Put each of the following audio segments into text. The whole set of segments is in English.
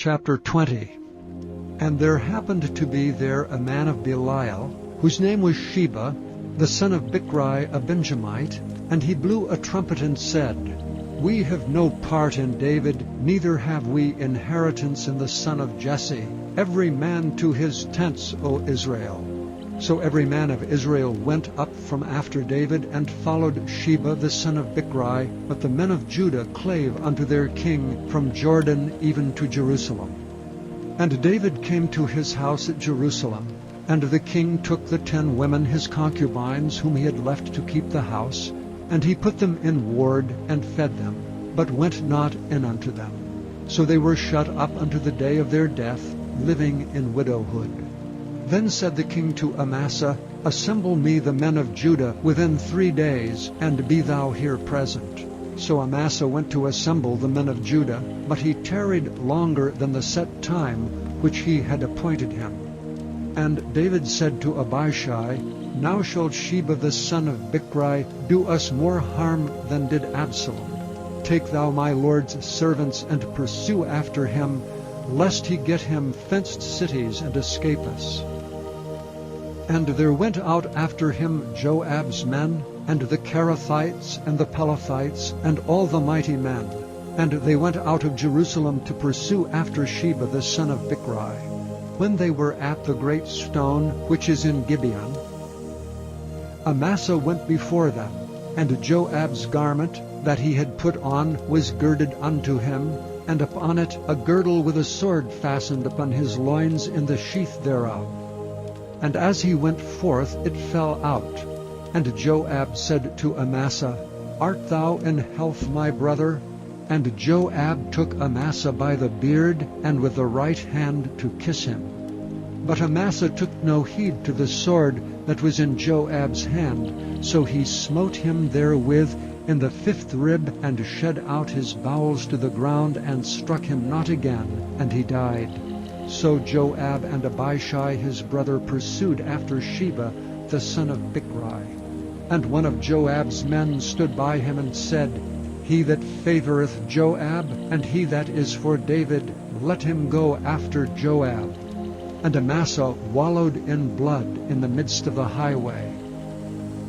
Chapter 20. And there happened to be there a man of Belial, whose name was Sheba, the son of Bichri, a Benjamite, and he blew a trumpet and said, We have no part in David, neither have we inheritance in the son of Jesse. Every man to his tents, O Israel. So every man of Israel went up from after David, and followed Sheba the son of Bichri. But the men of Judah clave unto their king from Jordan even to Jerusalem. And David came to his house at Jerusalem. And the king took the 10 women his concubines, whom he had left to keep the house, and he put them in ward, and fed them, but went not in unto them. So they were shut up unto the day of their death, living in widowhood. Then said the king to Amasa, Assemble me the men of Judah within 3 days, and be thou here present. So Amasa went to assemble the men of Judah, but he tarried longer than the set time which he had appointed him. And David said to Abishai, Now shall Sheba the son of Bichri do us more harm than did Absalom. Take thou my lord's servants, and pursue after him, lest he get him fenced cities and escape us. And there went out after him Joab's men, and the Cherethites, and the Pelethites, and all the mighty men. And they went out of Jerusalem to pursue after Sheba the son of Bichri. When they were at the great stone which is in Gibeon, Amasa went before them, and Joab's garment that he had put on was girded unto him, and upon it a girdle with a sword fastened upon his loins in the sheath thereof. And as he went forth, it fell out. And Joab said to Amasa, Art thou in health, my brother? And Joab took Amasa by the beard, and with the right hand to kiss him. But Amasa took no heed to the sword that was in Joab's hand, so he smote him therewith in the 5th rib, and shed out his bowels to the ground, and struck him not again, and he died. So Joab and Abishai his brother pursued after Sheba the son of Bichri. And one of Joab's men stood by him and said, He that favoureth Joab, and he that is for David, let him go after Joab. And Amasa wallowed in blood in the midst of the highway.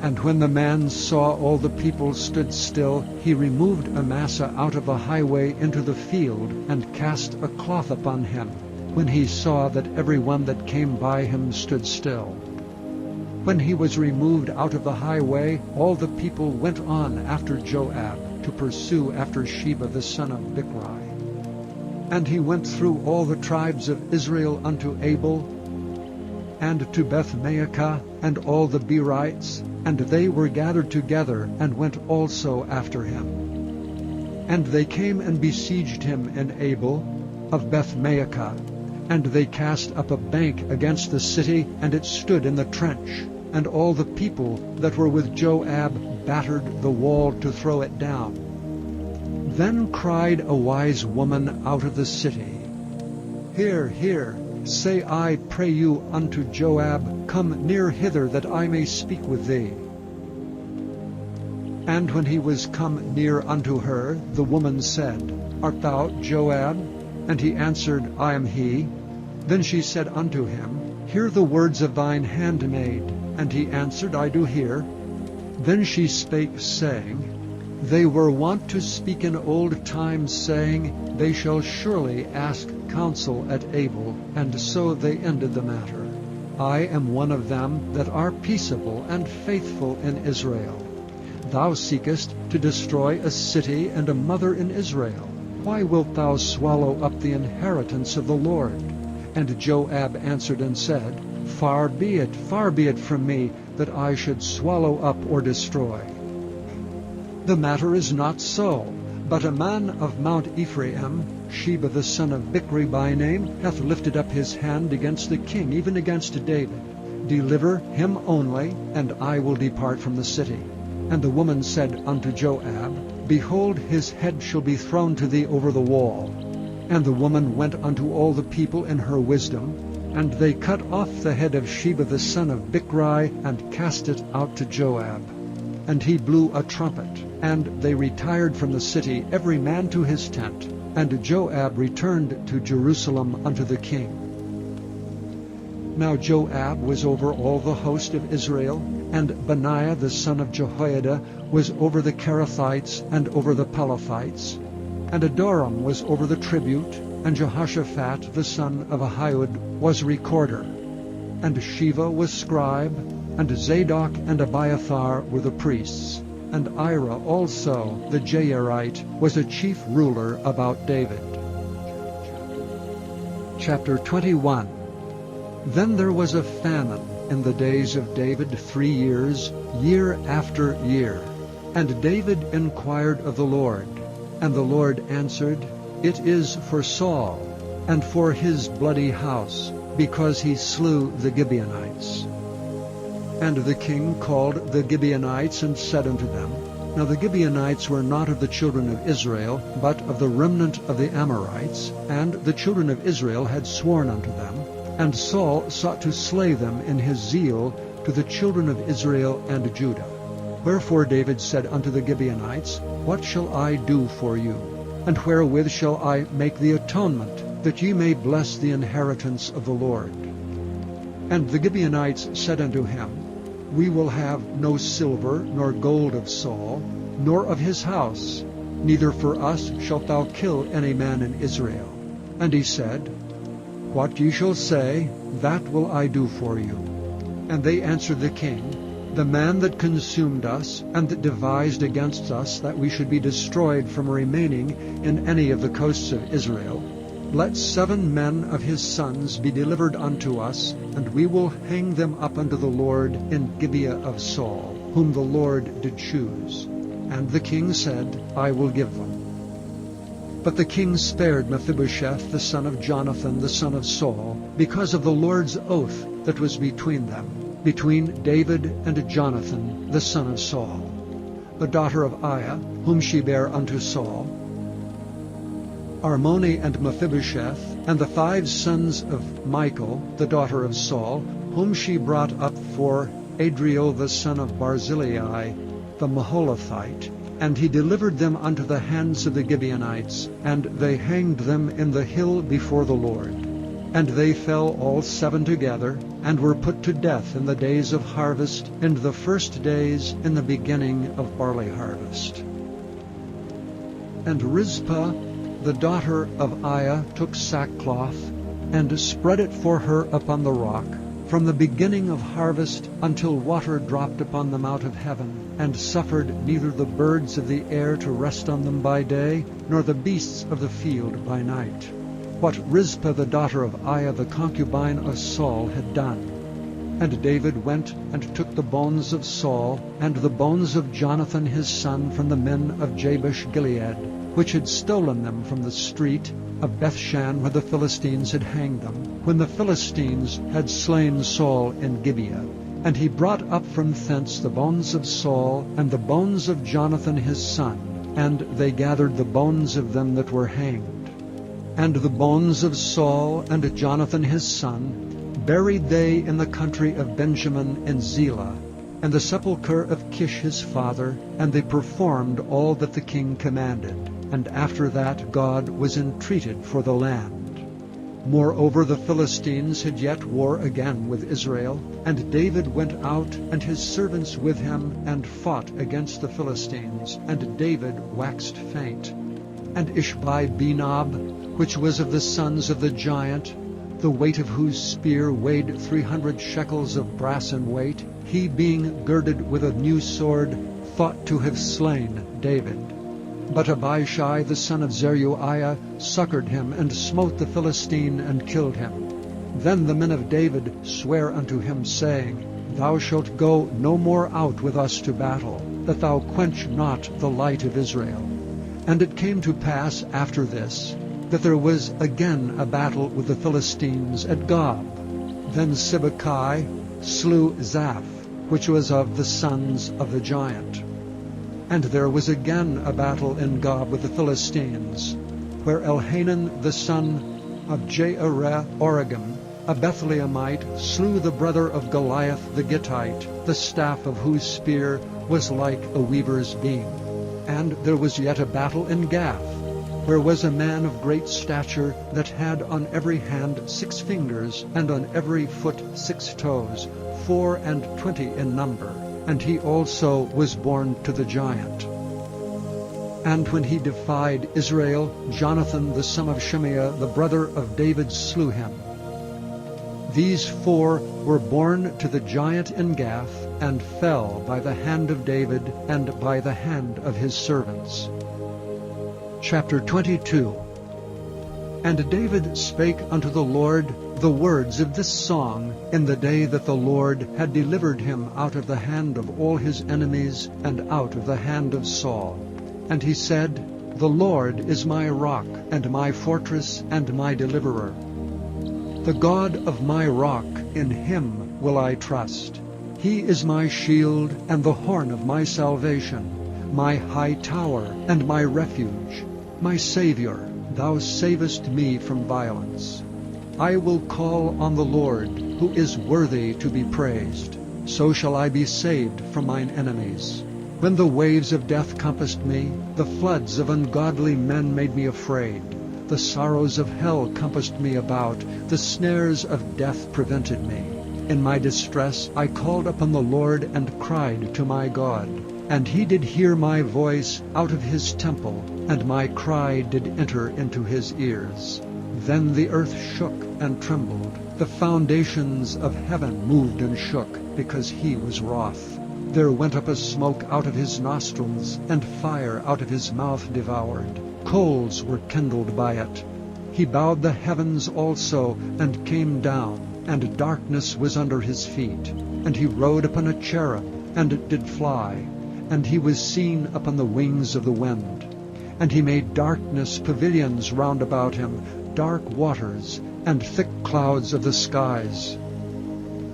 And when the man saw all the people stood still, he removed Amasa out of the highway into the field, and cast a cloth upon him, when he saw that every one that came by him stood still. When he was removed out of the highway, all the people went on after Joab to pursue after Sheba the son of Bichri. And he went through all the tribes of Israel unto Abel, and to Beth-maachah, and all the Berites, and they were gathered together, and went also after him. And they came and besieged him in Abel of Beth-maachah, and they cast up a bank against the city, and it stood in the trench. And all the people that were with Joab battered the wall to throw it down. Then cried a wise woman out of the city, Hear, hear, say I pray you unto Joab, Come near hither, that I may speak with thee. And when he was come near unto her, the woman said, Art thou Joab? And he answered, I am he. Then she said unto him, Hear the words of thine handmaid. And he answered, I do hear. Then she spake, saying, They were wont to speak in old times, saying, They shall surely ask counsel at Abel. And so they ended the matter. I am one of them that are peaceable and faithful in Israel. Thou seekest to destroy a city and a mother in Israel. Why wilt thou swallow up the inheritance of the Lord? And Joab answered and said, Far be it from me, that I should swallow up or destroy. The matter is not so, but a man of Mount Ephraim, Sheba the son of Bichri by name, hath lifted up his hand against the king, even against David. Deliver him only, and I will depart from the city. And the woman said unto Joab, Behold, his head shall be thrown to thee over the wall. And the woman went unto all the people in her wisdom, and they cut off the head of Sheba the son of Bichri, and cast it out to Joab. And he blew a trumpet, and they retired from the city, every man to his tent. And Joab returned to Jerusalem unto the king. Now Joab was over all the host of Israel, and Benaiah the son of Jehoiada was over the Kerethites and over the Pelethites, and Adoram was over the tribute, and Jehoshaphat the son of Ahihud was recorder, and Sheva was scribe, and Zadok and Abiathar were the priests, and Ira also the Jairite was a chief ruler about David. Chapter 21. Then there was a famine in the days of David 3 years, year after year. And David inquired of the Lord, and the Lord answered, It is for Saul, and for his bloody house, because he slew the Gibeonites. And the king called the Gibeonites, and said unto them, Now the Gibeonites were not of the children of Israel, but of the remnant of the Amorites, and the children of Israel had sworn unto them. And Saul sought to slay them in his zeal to the children of Israel and Judah. Wherefore David said unto the Gibeonites, What shall I do for you? And wherewith shall I make the atonement, that ye may bless the inheritance of the Lord? And the Gibeonites said unto him, We will have no silver nor gold of Saul, nor of his house, neither for us shalt thou kill any man in Israel. And he said, What ye shall say, that will I do for you. And they answered the king, The man that consumed us, and that devised against us that we should be destroyed from remaining in any of the coasts of Israel, let 7 men of his sons be delivered unto us, and we will hang them up unto the Lord in Gibeah of Saul, whom the Lord did choose. And the king said, I will give them. But the king spared Mephibosheth the son of Jonathan the son of Saul, because of the Lord's oath that was between them, between David and Jonathan the son of Saul, the daughter of Aiah, whom she bare unto Saul, Armoni and Mephibosheth, and the 5 sons of Michal, the daughter of Saul, whom she brought up for Adriel the son of Barzillai, the Maholathite. And he delivered them unto the hands of the Gibeonites, and they hanged them in the hill before the Lord. And they fell all 7 together, and were put to death in the days of harvest, in the first days in the beginning of barley harvest. And Rizpah, the daughter of Aiah, took sackcloth, and spread it for her upon the rock, from the beginning of harvest until water dropped upon them out of heaven, and suffered neither the birds of the air to rest on them by day, nor the beasts of the field by night. What Rizpah the daughter of Aiah the concubine of Saul had done. And David went and took the bones of Saul, and the bones of Jonathan his son from the men of Jabesh Gilead, which had stolen them from the street of Bethshan, where the Philistines had hanged them, when the Philistines had slain Saul in Gibeah. And he brought up from thence the bones of Saul, and the bones of Jonathan his son, and they gathered the bones of them that were hanged. And the bones of Saul and Jonathan his son buried they in the country of Benjamin in Zelah, and the sepulchre of Kish his father, and they performed all that the king commanded. And after that God was entreated for the land. Moreover, the Philistines had yet war again with Israel, and David went out, and his servants with him, and fought against the Philistines, and David waxed faint. And Ishbi-Benob, which was of the sons of the giant, the weight of whose spear weighed 300 shekels of brass in weight, he being girded with a new sword, thought to have slain David. But Abishai the son of Zeruiah succored him, and smote the Philistine, and killed him. Then the men of David sware unto him, saying, Thou shalt go no more out with us to battle, that thou quench not the light of Israel. And it came to pass after this, that there was again a battle with the Philistines at Gob. Then Sibbecai slew Zaph, which was of the sons of the giant. And there was again a battle in Gob with the Philistines, where Elhanan the son of Jaareh-Oregim, a Bethlehemite, slew the brother of Goliath the Gittite, the staff of whose spear was like a weaver's beam. And there was yet a battle in Gath, where was a man of great stature, that had on every hand 6 fingers, and on every foot 6 toes, 24 in number, and he also was born to the giant. And when he defied Israel, Jonathan the son of Shimeah, the brother of David, slew him. These 4 were born to the giant in Gath, and fell by the hand of David, and by the hand of his servants. Chapter 22. And David spake unto the Lord the words of this song in the day that the Lord had delivered him out of the hand of all his enemies, and out of the hand of Saul. And he said, The Lord is my rock, and my fortress, and my deliverer. The God of my rock, in him will I trust. He is my shield, and the horn of my salvation, my high tower, and my refuge. My Savior, thou savest me from violence. I will call on the Lord, who is worthy to be praised. So shall I be saved from mine enemies. When the waves of death compassed me, the floods of ungodly men made me afraid. The sorrows of hell compassed me about, the snares of death prevented me. In my distress I called upon the Lord, and cried to my God. And he did hear my voice out of his temple, and my cry did enter into his ears. Then the earth shook and trembled. The foundations of heaven moved and shook, because he was wroth. There went up a smoke out of his nostrils, and fire out of his mouth devoured. Coals were kindled by it. He bowed the heavens also, and came down, and darkness was under his feet. And he rode upon a cherub, and did fly, and he was seen upon the wings of the wind. And he made darkness pavilions round about him, dark waters, and thick clouds of the skies.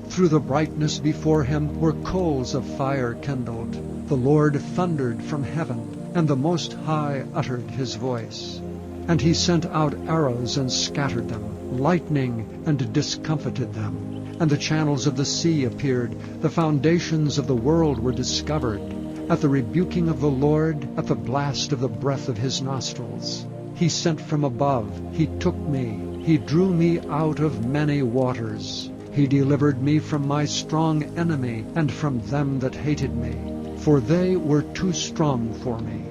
Through the brightness before him were coals of fire kindled. The Lord thundered from heaven, and the Most High uttered his voice. And he sent out arrows and scattered them, lightning and discomfited them. And the channels of the sea appeared, the foundations of the world were discovered. At the rebuking of the Lord, at the blast of the breath of his nostrils. He sent from above, he took me, he drew me out of many waters. He delivered me from my strong enemy, and from them that hated me. For they were too strong for me.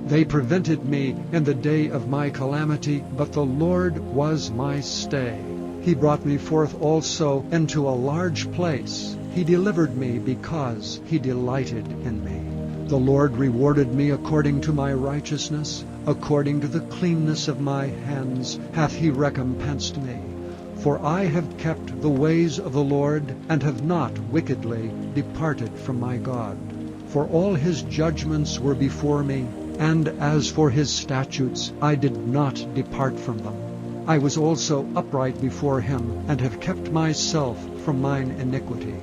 They prevented me in the day of my calamity, but the Lord was my stay. He brought me forth also into a large place. He delivered me because he delighted in me. The Lord rewarded me according to my righteousness, according to the cleanness of my hands hath he recompensed me. For I have kept the ways of the Lord, and have not wickedly departed from my God. For all his judgments were before me, and as for his statutes I did not depart from them. I was also upright before him, and have kept myself from mine iniquity.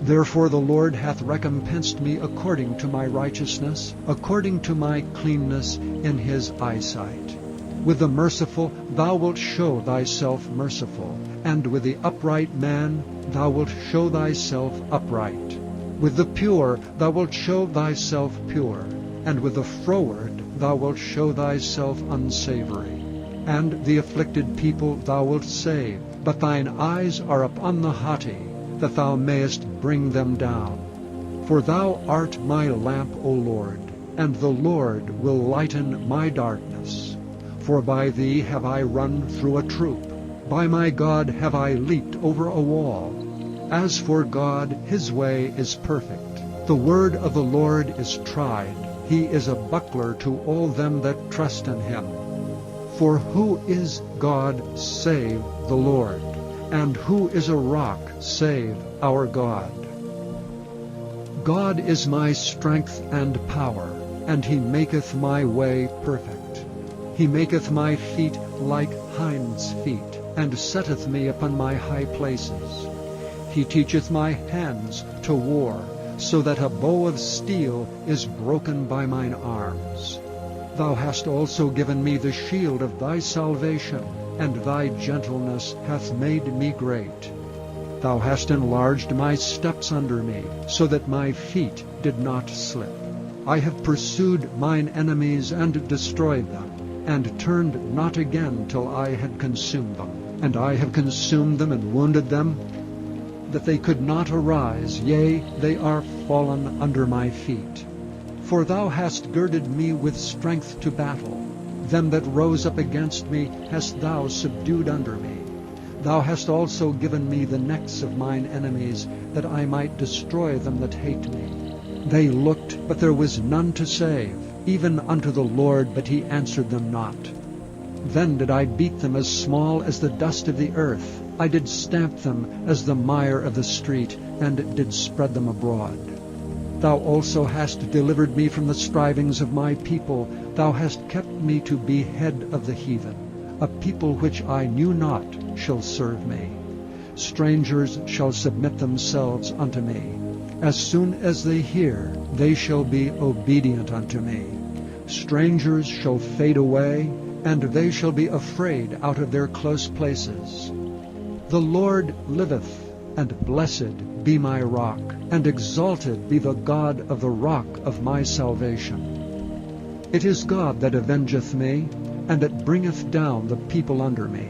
Therefore the Lord hath recompensed me according to my righteousness, according to my cleanness in his eyesight. With the merciful thou wilt show thyself merciful, and with the upright man thou wilt show thyself upright. With the pure thou wilt show thyself pure, and with the froward thou wilt show thyself unsavory. And the afflicted people thou wilt save, but thine eyes are upon the haughty, that thou mayest bring them down. For thou art my lamp, O Lord, and the Lord will lighten my darkness. For by thee have I run through a troop. By my God have I leaped over a wall. As for God, his way is perfect. The word of the Lord is tried. He is a buckler to all them that trust in him. For who is God save the Lord? And who is a rock save our God? God is my strength and power, and he maketh my way perfect. He maketh my feet like hinds' feet, and setteth me upon my high places. He teacheth my hands to war, so that a bow of steel is broken by mine arms. Thou hast also given me the shield of thy salvation, and thy gentleness hath made me great. Thou hast enlarged my steps under me, so that my feet did not slip. I have pursued mine enemies and destroyed them. and turned not again till I had consumed them. And I have consumed them and wounded them, that they could not arise, yea, they are fallen under my feet. For thou hast girded me with strength to battle. Them that rose up against me hast thou subdued under me. Thou hast also given me the necks of mine enemies, that I might destroy them that hate me. They looked, but there was none to save, even unto the Lord, but he answered them not. Then did I beat them as small as the dust of the earth. I did stamp them as the mire of the street, and did spread them abroad. Thou also hast delivered me from the strivings of my people. Thou hast kept me to be head of the heathen. A people which I knew not shall serve me. Strangers shall submit themselves unto me. As soon as they hear, they shall be obedient unto me. Strangers shall fade away, and they shall be afraid out of their close places. The Lord liveth, and blessed be my rock, and exalted be the God of the rock of my salvation. It is God that avengeth me, and that bringeth down the people under me,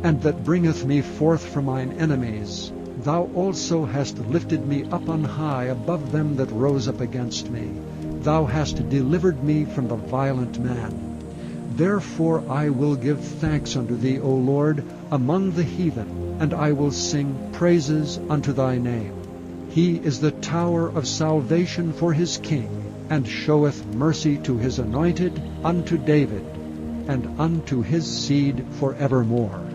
and that bringeth me forth from mine enemies. Thou also hast lifted me up on high above them that rose up against me. Thou hast delivered me from the violent man. Therefore I will give thanks unto thee, O Lord, among the heathen, and I will sing praises unto thy name. He is the tower of salvation for his king, and showeth mercy to his anointed, unto David, and unto his seed forevermore.